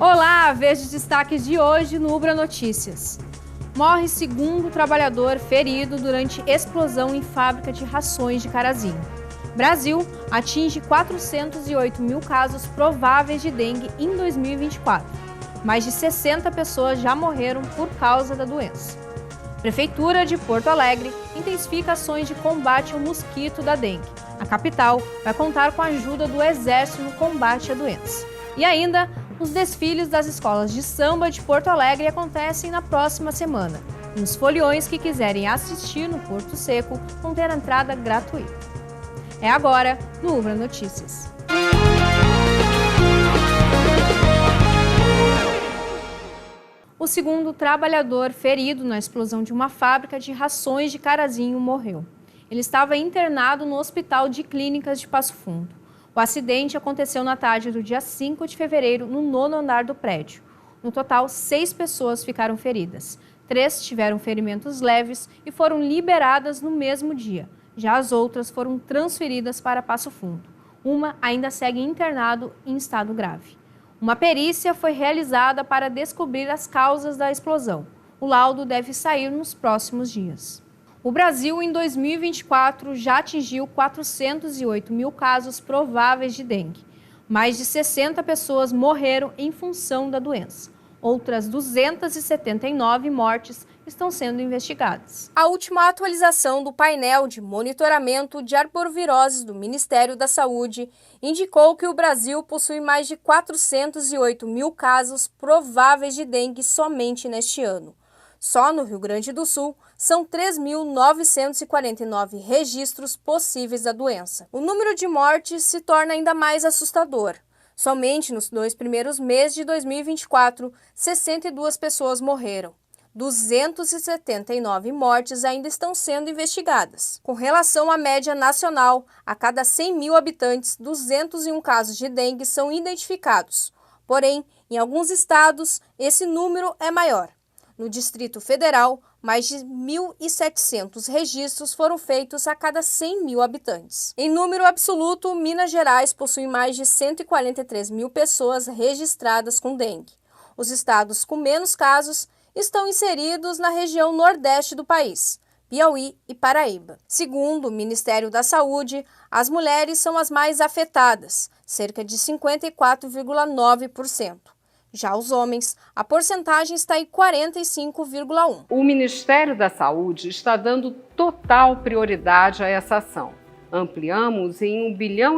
Olá, veja os destaques de hoje no Ubra Notícias. Morre segundo trabalhador ferido durante explosão em fábrica de rações de Carazinho. Brasil atinge 408 mil casos prováveis de dengue em 2024. Mais de 60 pessoas já morreram por causa da doença. Prefeitura de Porto Alegre intensifica ações de combate ao mosquito da dengue. A capital vai contar com a ajuda do Exército no combate à doença. E ainda, os desfiles das escolas de samba de Porto Alegre acontecem na próxima semana. E os foliões que quiserem assistir no Porto Seco vão ter entrada gratuita. É agora no Ubra Notícias. O segundo trabalhador ferido na explosão de uma fábrica de rações de Carazinho morreu. Ele estava internado no Hospital de Clínicas de Passo Fundo. O acidente aconteceu na tarde do dia 5 de fevereiro, no 9º andar do prédio. No total, 6 pessoas ficaram feridas. 3 tiveram ferimentos leves e foram liberadas no mesmo dia. Já as outras foram transferidas para Passo Fundo. Uma ainda segue internado em estado grave. Uma perícia foi realizada para descobrir as causas da explosão. O laudo deve sair nos próximos dias. O Brasil, em 2024, já atingiu 408 mil casos prováveis de dengue. Mais de 60 pessoas morreram em função da doença. Outras 279 mortes estão sendo investigadas. A última atualização do painel de monitoramento de arboviroses do Ministério da Saúde indicou que o Brasil possui mais de 408 mil casos prováveis de dengue somente neste ano. Só no Rio Grande do Sul, são 3.949 registros possíveis da doença. O número de mortes se torna ainda mais assustador. Somente nos 2 primeiros meses de 2024, 62 pessoas morreram. 279 mortes ainda estão sendo investigadas. Com relação à média nacional, a cada 100 mil habitantes, 201 casos de dengue são identificados. Porém, em alguns estados, esse número é maior. No Distrito Federal, mais de 1.700 registros foram feitos a cada 100 mil habitantes. Em número absoluto, Minas Gerais possui mais de 143 mil pessoas registradas com dengue. Os estados com menos casos estão inseridos na região nordeste do país, Piauí e Paraíba. Segundo o Ministério da Saúde, as mulheres são as mais afetadas, cerca de 54,9%. Já os homens, a porcentagem está em 45,1%. O Ministério da Saúde está dando total prioridade a essa ação. Ampliamos em R$ 1,5 bilhão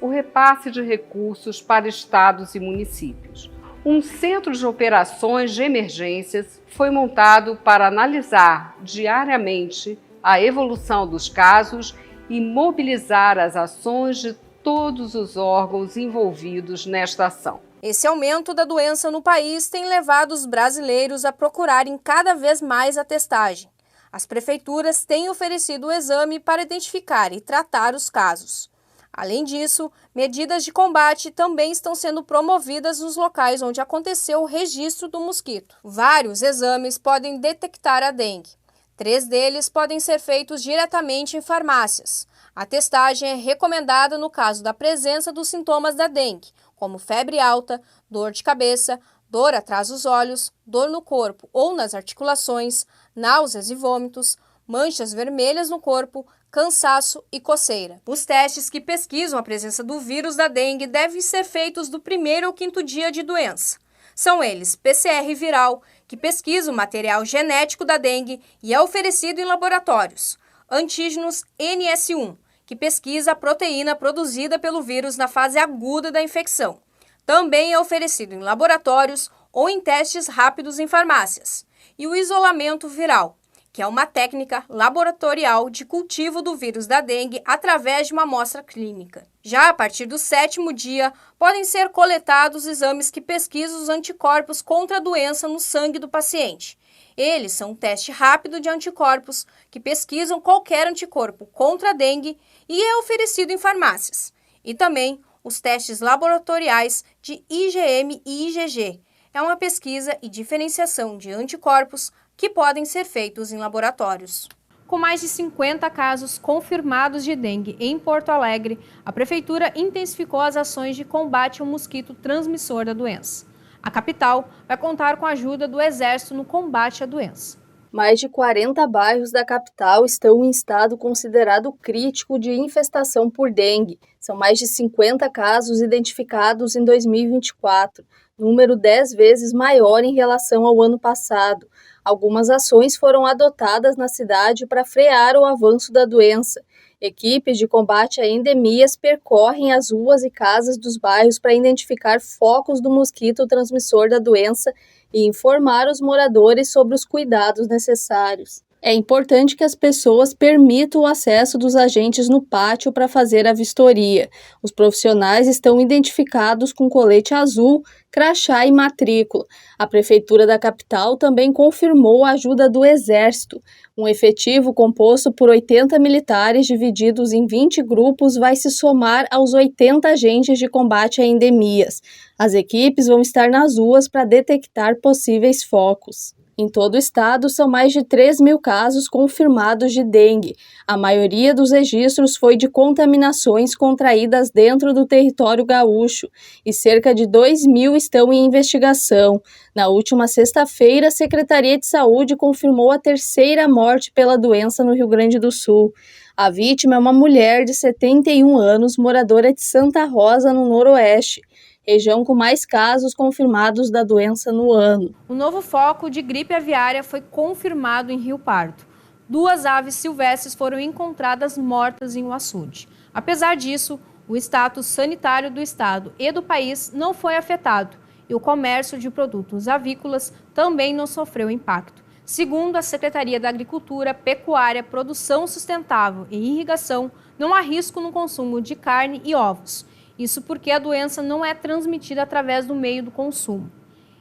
o repasse de recursos para estados e municípios. Um centro de operações de emergências foi montado para analisar diariamente a evolução dos casos e mobilizar as ações de todos os órgãos envolvidos nesta ação. Esse aumento da doença no país tem levado os brasileiros a procurarem cada vez mais a testagem. As prefeituras têm oferecido o exame para identificar e tratar os casos. Além disso, medidas de combate também estão sendo promovidas nos locais onde aconteceu o registro do mosquito. Vários exames podem detectar a dengue. 3 deles podem ser feitos diretamente em farmácias. A testagem é recomendada no caso da presença dos sintomas da dengue, como febre alta, dor de cabeça, dor atrás dos olhos, dor no corpo ou nas articulações, náuseas e vômitos, manchas vermelhas no corpo, cansaço e coceira. Os testes que pesquisam a presença do vírus da dengue devem ser feitos do 1º ao 5º dia de doença. São eles PCR viral, que pesquisa o material genético da dengue e é oferecido em laboratórios. Antígenos NS1, que pesquisa a proteína produzida pelo vírus na fase aguda da infecção. Também é oferecido em laboratórios ou em testes rápidos em farmácias. E o isolamento viral, que é uma técnica laboratorial de cultivo do vírus da dengue através de uma amostra clínica. Já a partir do 7º dia, podem ser coletados exames que pesquisam os anticorpos contra a doença no sangue do paciente. Eles são um teste rápido de anticorpos que pesquisam qualquer anticorpo contra a dengue e é oferecido em farmácias. E também os testes laboratoriais de IgM e IgG. É uma pesquisa e diferenciação de anticorpos que podem ser feitos em laboratórios. Com mais de 50 casos confirmados de dengue em Porto Alegre, a Prefeitura intensificou as ações de combate ao mosquito transmissor da doença. A capital vai contar com a ajuda do Exército no combate à doença. Mais de 40 bairros da capital estão em estado considerado crítico de infestação por dengue. São mais de 50 casos identificados em 2024, número 10 vezes maior em relação ao ano passado. Algumas ações foram adotadas na cidade para frear o avanço da doença. Equipes de combate a endemias percorrem as ruas e casas dos bairros para identificar focos do mosquito transmissor da doença e informar os moradores sobre os cuidados necessários. É importante que as pessoas permitam o acesso dos agentes no pátio para fazer a vistoria. Os profissionais estão identificados com colete azul, crachá e matrícula. A Prefeitura da capital também confirmou a ajuda do Exército. Um efetivo composto por 80 militares divididos em 20 grupos vai se somar aos 80 agentes de combate a endemias. As equipes vão estar nas ruas para detectar possíveis focos. Em todo o estado, são mais de 3.000 casos confirmados de dengue. A maioria dos registros foi de contaminações contraídas dentro do território gaúcho e cerca de 2.000 estão em investigação. Na última sexta-feira, a Secretaria de Saúde confirmou a terceira morte pela doença no Rio Grande do Sul. A vítima é uma mulher de 71 anos, moradora de Santa Rosa, no Noroeste, região com mais casos confirmados da doença no ano. Um novo foco de gripe aviária foi confirmado em Rio Pardo. 2 aves silvestres foram encontradas mortas em um açude. Apesar disso, o status sanitário do estado e do país não foi afetado e o comércio de produtos avícolas também não sofreu impacto. Segundo a Secretaria da Agricultura, Pecuária, Produção Sustentável e Irrigação, não há risco no consumo de carne e ovos. Isso porque a doença não é transmitida através do meio do consumo.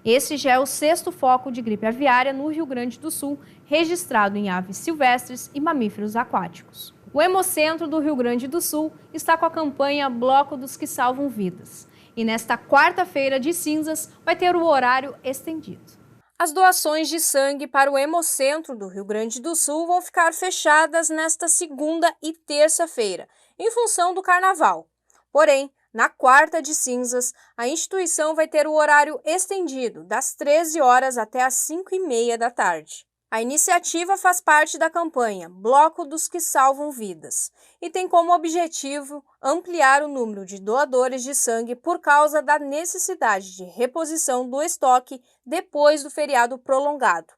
Esse já é o 6º foco de gripe aviária no Rio Grande do Sul, registrado em aves silvestres e mamíferos aquáticos. O Hemocentro do Rio Grande do Sul está com a campanha Bloco dos que Salvam Vidas. E nesta quarta-feira de cinzas vai ter o horário estendido. As doações de sangue para o Hemocentro do Rio Grande do Sul vão ficar fechadas nesta segunda e terça-feira, em função do carnaval. Porém, na quarta de cinzas, a instituição vai ter o horário estendido, das 13 horas até as 5h30 da tarde. A iniciativa faz parte da campanha Bloco dos que Salvam Vidas e tem como objetivo ampliar o número de doadores de sangue por causa da necessidade de reposição do estoque depois do feriado prolongado.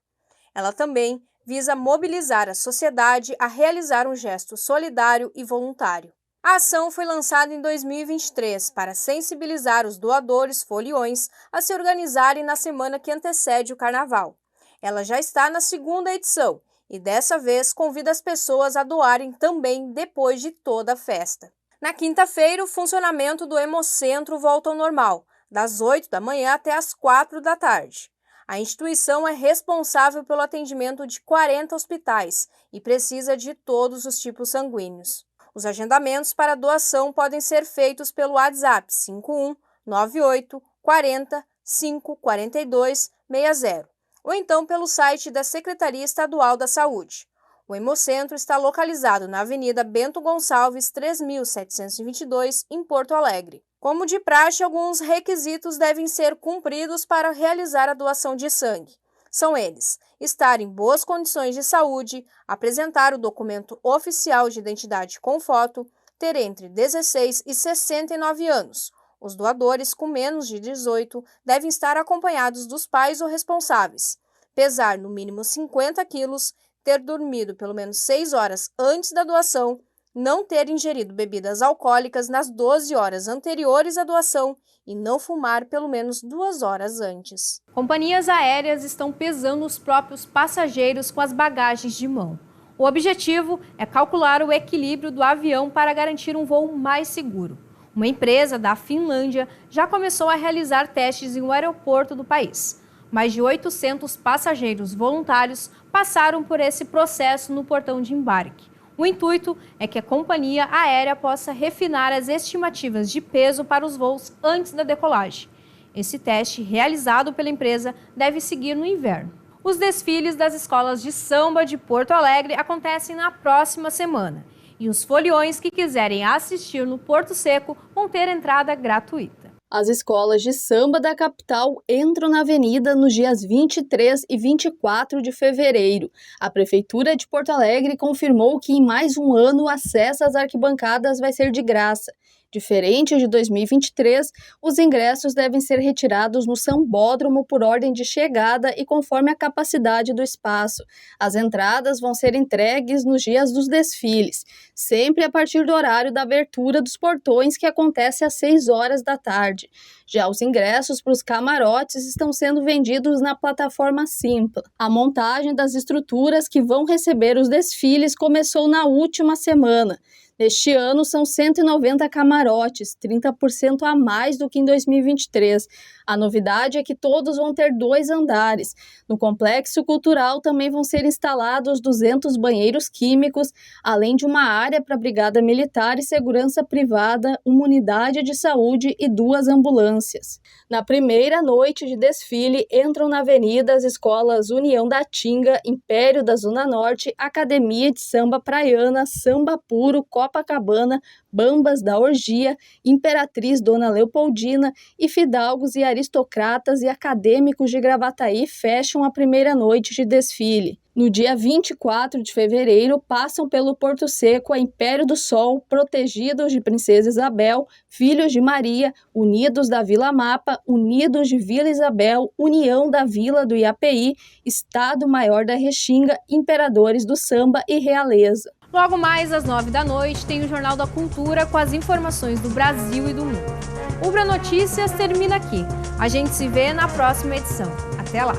Ela também visa mobilizar a sociedade a realizar um gesto solidário e voluntário. A ação foi lançada em 2023 para sensibilizar os doadores foliões a se organizarem na semana que antecede o carnaval. Ela já está na 2ª edição e dessa vez convida as pessoas a doarem também depois de toda a festa. Na quinta-feira, o funcionamento do Hemocentro volta ao normal, das 8 da manhã até as 4 da tarde. A instituição é responsável pelo atendimento de 40 hospitais e precisa de todos os tipos sanguíneos. Os agendamentos para doação podem ser feitos pelo WhatsApp 51 98 40 5 42 60 ou então pelo site da Secretaria Estadual da Saúde. O Hemocentro está localizado na Avenida Bento Gonçalves, 3722, em Porto Alegre. Como de praxe, alguns requisitos devem ser cumpridos para realizar a doação de sangue. São eles: estar em boas condições de saúde, apresentar o documento oficial de identidade com foto, ter entre 16 e 69 anos. Os doadores com menos de 18 devem estar acompanhados dos pais ou responsáveis, pesar no mínimo 50 quilos, ter dormido pelo menos 6 horas antes da doação, não ter ingerido bebidas alcoólicas nas 12 horas anteriores à doação e não fumar pelo menos 2 horas antes. Companhias aéreas estão pesando os próprios passageiros com as bagagens de mão. O objetivo é calcular o equilíbrio do avião para garantir um voo mais seguro. Uma empresa da Finlândia já começou a realizar testes em um aeroporto do país. Mais de 800 passageiros voluntários passaram por esse processo no portão de embarque. O intuito é que a companhia aérea possa refinar as estimativas de peso para os voos antes da decolagem. Esse teste, realizado pela empresa, deve seguir no inverno. Os desfiles das escolas de samba de Porto Alegre acontecem na próxima semana. E os foliões que quiserem assistir no Porto Seco vão ter entrada gratuita. As escolas de samba da capital entram na avenida nos dias 23 e 24 de fevereiro. A Prefeitura de Porto Alegre confirmou que em mais um ano o acesso às arquibancadas vai ser de graça. Diferente de 2023, os ingressos devem ser retirados no sambódromo por ordem de chegada e conforme a capacidade do espaço. As entradas vão ser entregues nos dias dos desfiles, sempre a partir do horário da abertura dos portões, que acontece às 6 horas da tarde. Já os ingressos para os camarotes estão sendo vendidos na plataforma Simpla. A montagem das estruturas que vão receber os desfiles começou na última semana. Neste ano, são 190 camarotes, 30% a mais do que em 2023. A novidade é que todos vão ter 2 andares. No complexo cultural também vão ser instalados 200 banheiros químicos, além de uma área para a Brigada Militar e Segurança Privada, uma unidade de saúde e 2 ambulâncias. Na primeira noite de desfile, entram na avenida as escolas União da Tinga, Império da Zona Norte, Academia de Samba Praiana, Samba Puro, Copacabana, Bambas da Orgia, Imperatriz Dona Leopoldina e fidalgos e aristocratas e acadêmicos de Gravataí fecham a primeira noite de desfile. No dia 24 de fevereiro, passam pelo Porto Seco a Império do Sol, Protegidos de Princesa Isabel, Filhos de Maria, Unidos da Vila Mapa, Unidos de Vila Isabel, União da Vila do Iapeí, Estado Maior da Restinga, Imperadores do Samba e Realeza. Logo mais às 9 da noite tem o Jornal da Cultura com as informações do Brasil e do mundo. O Ubra Notícias termina aqui. A gente se vê na próxima edição. Até lá!